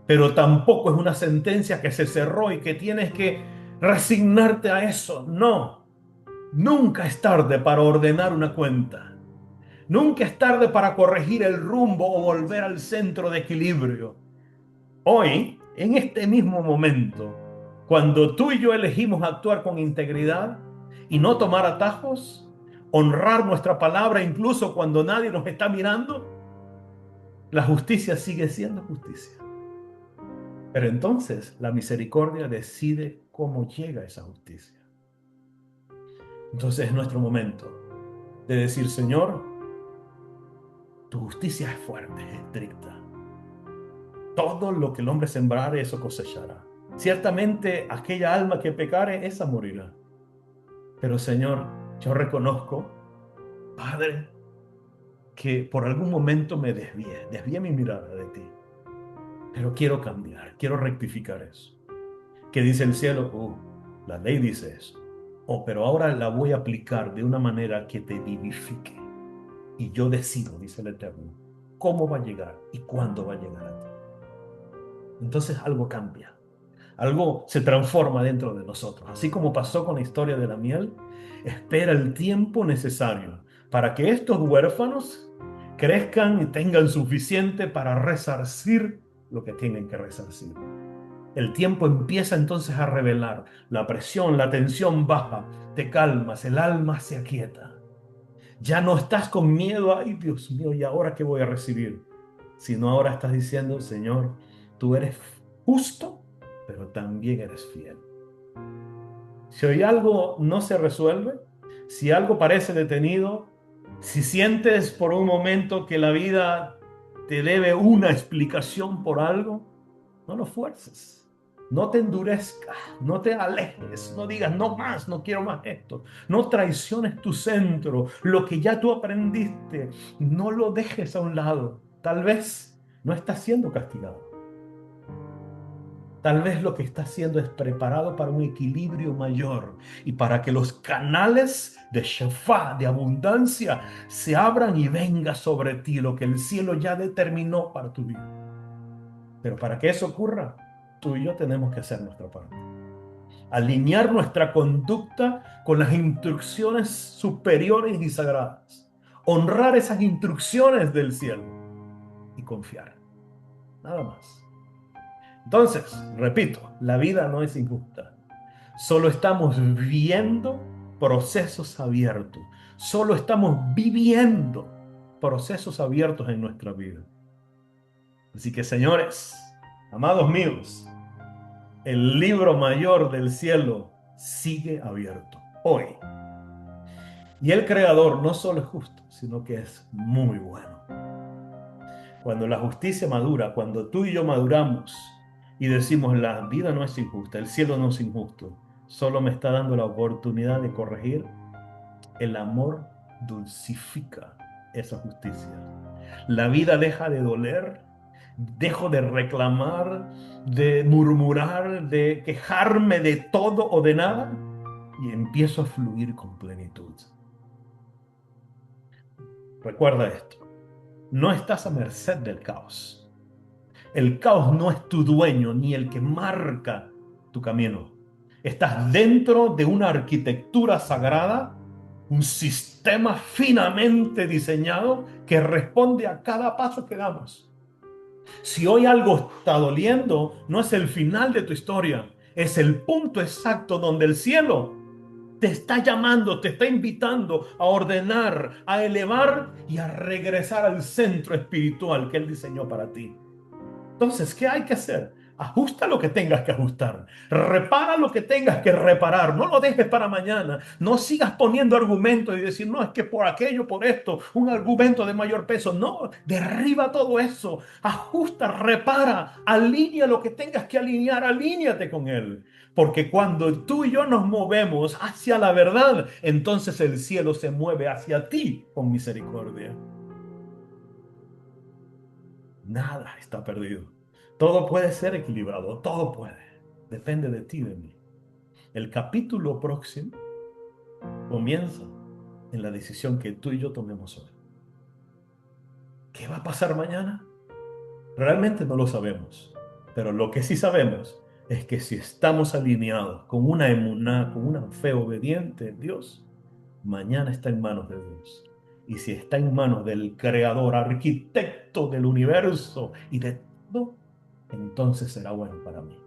Pero tampoco es una sentencia que se cerró y que tienes que resignarte a eso. No, nunca es tarde para ordenar una cuenta. Nunca es tarde para corregir el rumbo o volver al centro de equilibrio. Hoy, en este mismo momento, cuando tú y yo elegimos actuar con integridad y no tomar atajos, honrar nuestra palabra incluso cuando nadie nos está mirando, la justicia sigue siendo justicia. Pero entonces la misericordia decide cómo llega esa justicia. Entonces es nuestro momento de decir, Señor, tu justicia es fuerte, es estricta. Todo lo que el hombre sembrare, eso cosechará. Ciertamente aquella alma que pecare, esa morirá. Pero Señor, yo reconozco, Padre, que por algún momento me desvié mi mirada de ti. Pero quiero cambiar, quiero rectificar eso. ¿Qué dice el cielo? La ley dice eso. Pero ahora la voy a aplicar de una manera que te vivifique. Y yo decido, dice el Eterno, cómo va a llegar y cuándo va a llegar a ti. Entonces algo cambia. Algo se transforma dentro de nosotros. Así como pasó con la historia de la miel, espera el tiempo necesario para que estos huérfanos crezcan y tengan suficiente para resarcir lo que tienen que resarcir. El tiempo empieza entonces a revelar. La presión, la tensión baja, te calmas, el alma se aquieta. Ya no estás con miedo, ay Dios mío, ¿y ahora qué voy a recibir? Sino ahora estás diciendo, Señor, tú eres justo, pero también eres fiel. Si hoy algo no se resuelve, si algo parece detenido, si sientes por un momento que la vida te debe una explicación por algo, no lo fuerces. No te endurezcas, no te alejes, no digas no más, no quiero más esto. No traiciones tu centro, lo que ya tú aprendiste, no lo dejes a un lado. Tal vez no estás siendo castigado. Tal vez lo que está haciendo es preparado para un equilibrio mayor y para que los canales de Shefá, de abundancia, se abran y venga sobre ti lo que el cielo ya determinó para tu vida. Pero para que eso ocurra, tú y yo tenemos que hacer nuestra parte. Alinear nuestra conducta con las instrucciones superiores y sagradas. Honrar esas instrucciones del cielo y confiar. Nada más. Entonces, repito, la vida no es injusta. Solo estamos viendo procesos abiertos. Solo estamos viviendo procesos abiertos en nuestra vida. Así que, señores, amados míos, el libro mayor del cielo sigue abierto hoy. Y el Creador no solo es justo, sino que es muy bueno. Cuando la justicia madura, cuando tú y yo maduramos y decimos, la vida no es injusta, el cielo no es injusto, solo me está dando la oportunidad de corregir, el amor dulcifica esa justicia. La vida deja de doler, dejo de reclamar, de murmurar, de quejarme de todo o de nada y empiezo a fluir con plenitud. Recuerda esto, no estás a merced del caos. El caos no es tu dueño ni el que marca tu camino. Estás dentro de una arquitectura sagrada, un sistema finamente diseñado que responde a cada paso que damos. Si hoy algo está doliendo, no es el final de tu historia, es el punto exacto donde el cielo te está llamando, te está invitando a ordenar, a elevar y a regresar al centro espiritual que Él diseñó para ti. Entonces, ¿qué hay que hacer? Ajusta lo que tengas que ajustar. Repara lo que tengas que reparar. No lo dejes para mañana. No sigas poniendo argumentos y decir, no, es que por aquello, por esto, un argumento de mayor peso. No, derriba todo eso. Ajusta, repara, alinea lo que tengas que alinear, alíñate con Él. Porque cuando tú y yo nos movemos hacia la verdad, entonces el cielo se mueve hacia ti con misericordia. Nada está perdido. Todo puede ser equilibrado, todo puede. Depende de ti, de mí. El capítulo próximo comienza en la decisión que tú y yo tomemos hoy. ¿Qué va a pasar mañana? Realmente no lo sabemos. Pero lo que sí sabemos es que si estamos alineados con una emuná, con una fe obediente en Dios, mañana está en manos de Dios. Y si está en manos del creador, arquitecto del universo y de todo, entonces será bueno para mí.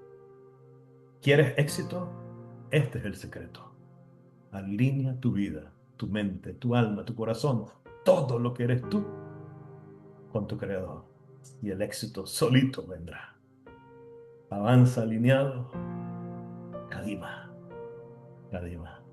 ¿Quieres éxito? Este es el secreto. Alinea tu vida, tu mente, tu alma, tu corazón, todo lo que eres tú con tu creador. Y el éxito solito vendrá. Avanza alineado. Kadima. Kadima.